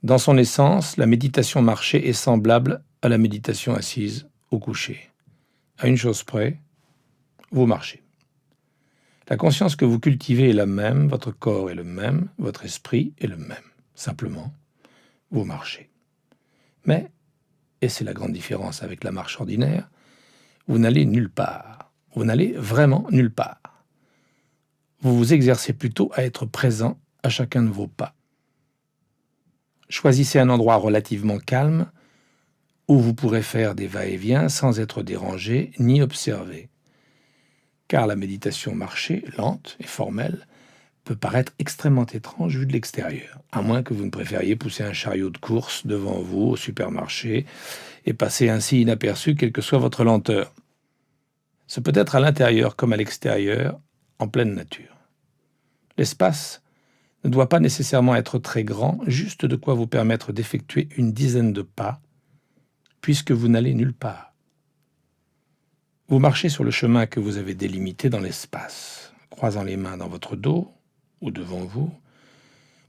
Dans son essence, la méditation marchée est semblable à la méditation assise au coucher. À une chose près, vous marchez. La conscience que vous cultivez est la même, votre corps est le même, votre esprit est le même. Simplement, vous marchez. Mais, et c'est la grande différence avec la marche ordinaire, vous n'allez nulle part. Vous n'allez vraiment nulle part. Vous vous exercez plutôt à être présent à chacun de vos pas. Choisissez un endroit relativement calme où vous pourrez faire des va-et-vient sans être dérangé ni observé. Car la méditation marchée, lente et formelle, peut paraître extrêmement étrange vue de l'extérieur, à moins que vous ne préfériez pousser un chariot de course devant vous au supermarché et passer ainsi inaperçu quelle que soit votre lenteur. Ce peut être à l'intérieur comme à l'extérieur, en pleine nature. L'espace ne doit pas nécessairement être très grand, juste de quoi vous permettre d'effectuer une dizaine de pas, puisque vous n'allez nulle part. Vous marchez sur le chemin que vous avez délimité dans l'espace, croisant les mains dans votre dos ou devant vous,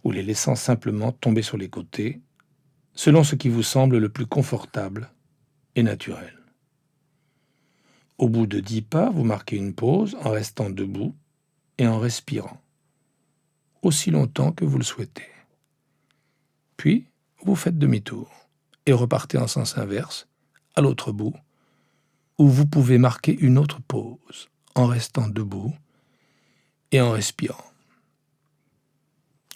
ou les laissant simplement tomber sur les côtés, selon ce qui vous semble le plus confortable et naturel. Au bout de 10 pas, vous marquez une pause en restant debout et en respirant, aussi longtemps que vous le souhaitez. Puis, vous faites demi-tour et repartez en sens inverse, à l'autre bout, où vous pouvez marquer une autre pause en restant debout et en respirant.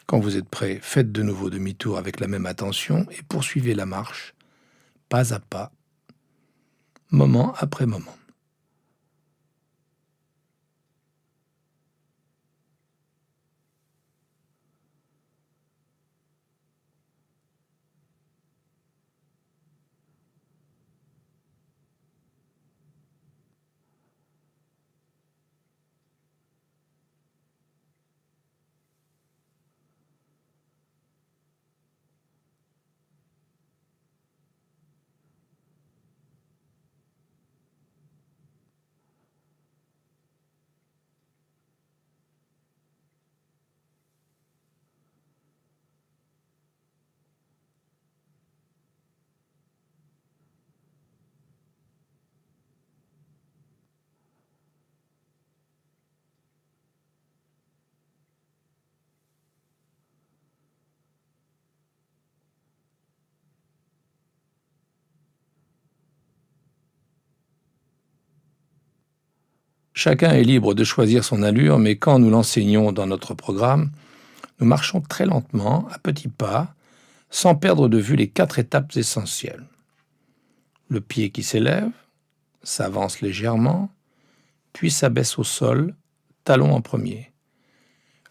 Quand vous êtes prêt, faites de nouveau demi-tour avec la même attention et poursuivez la marche, pas à pas, moment après moment. Chacun est libre de choisir son allure, mais quand nous l'enseignons dans notre programme, nous marchons très lentement, à petits pas, sans perdre de vue les 4 étapes essentielles. Le pied qui s'élève, s'avance légèrement, puis s'abaisse au sol, talon en premier.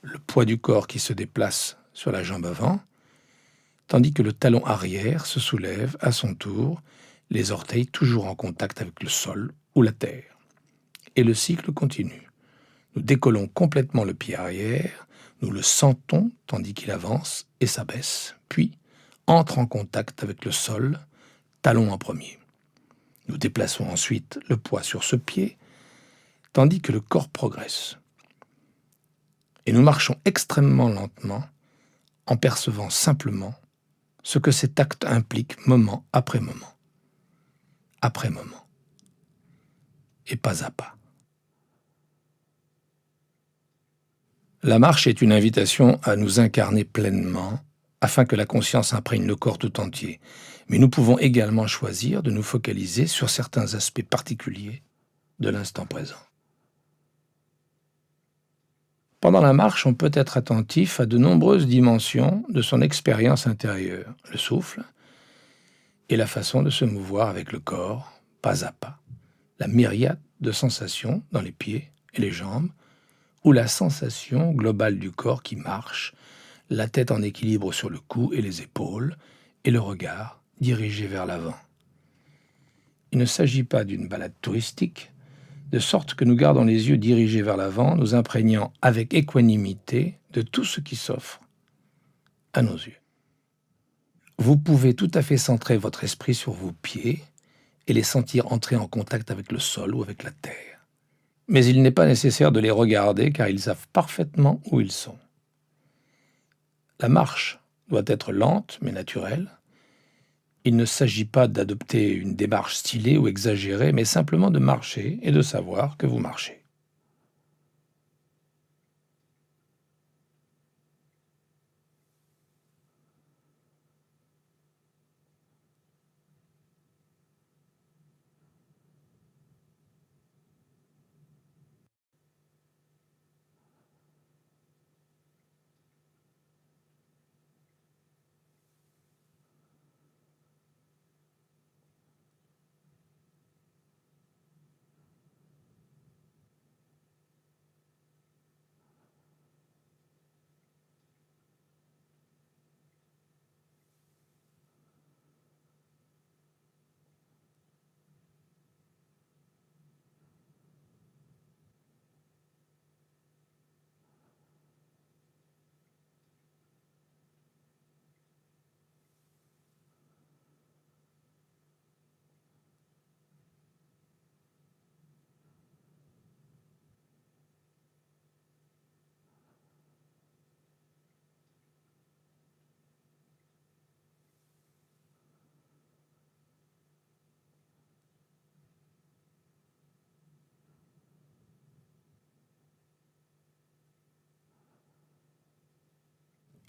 Le poids du corps qui se déplace sur la jambe avant, tandis que le talon arrière se soulève à son tour, les orteils toujours en contact avec le sol ou la terre. Et le cycle continue. Nous décollons complètement le pied arrière, nous le sentons tandis qu'il avance et s'abaisse, puis entre en contact avec le sol, talon en premier. Nous déplaçons ensuite le poids sur ce pied, tandis que le corps progresse. Et nous marchons extrêmement lentement, en percevant simplement ce que cet acte implique moment après moment, et pas à pas. La marche est une invitation à nous incarner pleinement, afin que la conscience imprègne le corps tout entier. Mais nous pouvons également choisir de nous focaliser sur certains aspects particuliers de l'instant présent. Pendant la marche, on peut être attentif à de nombreuses dimensions de son expérience intérieure, le souffle et la façon de se mouvoir avec le corps, pas à pas, la myriade de sensations dans les pieds et les jambes, ou la sensation globale du corps qui marche, la tête en équilibre sur le cou et les épaules, et le regard dirigé vers l'avant. Il ne s'agit pas d'une balade touristique, de sorte que nous gardons les yeux dirigés vers l'avant, nous imprégnant avec équanimité de tout ce qui s'offre à nos yeux. Vous pouvez tout à fait centrer votre esprit sur vos pieds et les sentir entrer en contact avec le sol ou avec la terre. Mais il n'est pas nécessaire de les regarder car ils savent parfaitement où ils sont. La marche doit être lente mais naturelle. Il ne s'agit pas d'adopter une démarche stylée ou exagérée, mais simplement de marcher et de savoir que vous marchez.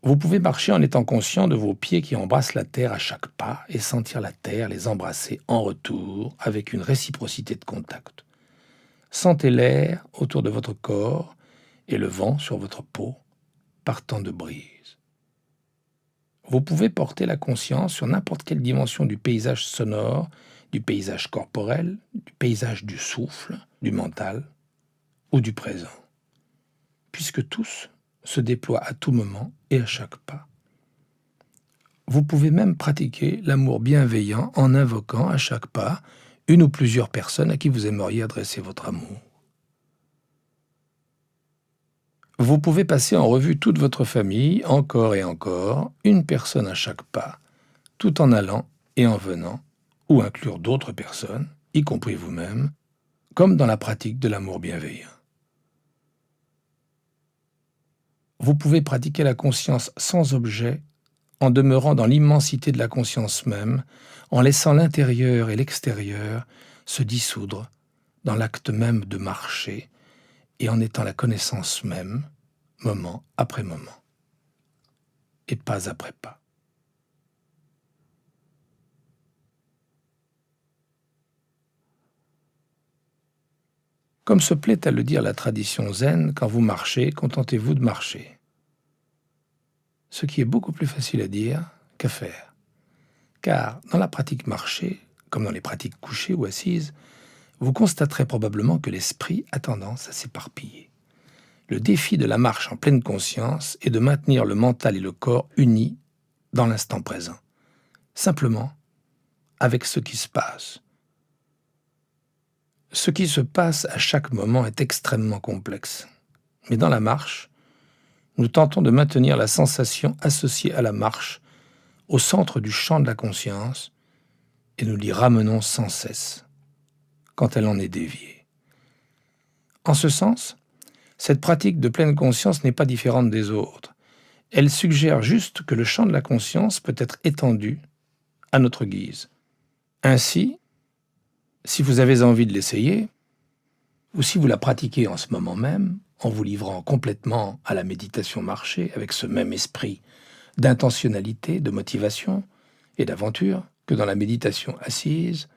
Vous pouvez marcher en étant conscient de vos pieds qui embrassent la terre à chaque pas et sentir la terre les embrasser en retour avec une réciprocité de contact. Sentez l'air autour de votre corps et le vent sur votre peau partant de brise. Vous pouvez porter la conscience sur n'importe quelle dimension du paysage sonore, du paysage corporel, du paysage du souffle, du mental ou du présent, puisque tous se déploient à tout moment et à chaque pas. Vous pouvez même pratiquer l'amour bienveillant en invoquant à chaque pas une ou plusieurs personnes à qui vous aimeriez adresser votre amour. Vous pouvez passer en revue toute votre famille, encore et encore, une personne à chaque pas, tout en allant et en venant, ou inclure d'autres personnes, y compris vous-même, comme dans la pratique de l'amour bienveillant. Vous pouvez pratiquer la conscience sans objet, en demeurant dans l'immensité de la conscience même, en laissant l'intérieur et l'extérieur se dissoudre dans l'acte même de marcher et en étant la connaissance même, moment après moment, et pas après pas. Comme se plaît à le dire la tradition zen, quand vous marchez, contentez-vous de marcher. Ce qui est beaucoup plus facile à dire qu'à faire. Car dans la pratique marchée, comme dans les pratiques couchées ou assises, vous constaterez probablement que l'esprit a tendance à s'éparpiller. Le défi de la marche en pleine conscience est de maintenir le mental et le corps unis dans l'instant présent, simplement avec ce qui se passe. Ce qui se passe à chaque moment est extrêmement complexe. Mais dans la marche, nous tentons de maintenir la sensation associée à la marche au centre du champ de la conscience et nous l'y ramenons sans cesse quand elle en est déviée. En ce sens, cette pratique de pleine conscience n'est pas différente des autres. Elle suggère juste que le champ de la conscience peut être étendu à notre guise. Ainsi, si vous avez envie de l'essayer, ou si vous la pratiquez en ce moment même, en vous livrant complètement à la méditation marchée avec ce même esprit d'intentionnalité, de motivation et d'aventure que dans la méditation assise,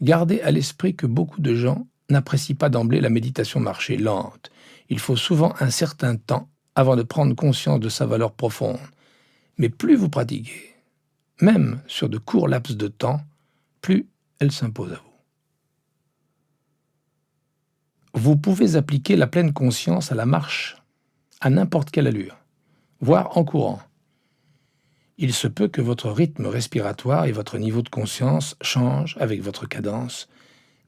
gardez à l'esprit que beaucoup de gens n'apprécient pas d'emblée la méditation marchée lente. Il faut souvent un certain temps avant de prendre conscience de sa valeur profonde. Mais plus vous pratiquez, même sur de courts laps de temps, plus elle s'impose à vous. Vous pouvez appliquer la pleine conscience à la marche à n'importe quelle allure, voire en courant. Il se peut que votre rythme respiratoire et votre niveau de conscience changent avec votre cadence,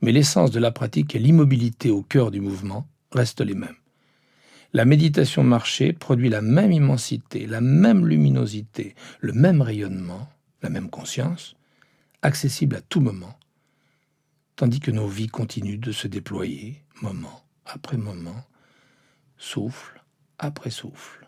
mais l'essence de la pratique et l'immobilité au cœur du mouvement restent les mêmes. La méditation marchée produit la même immensité, la même luminosité, le même rayonnement, la même conscience, accessible à tout moment, tandis que nos vies continuent de se déployer, moment après moment, souffle après souffle.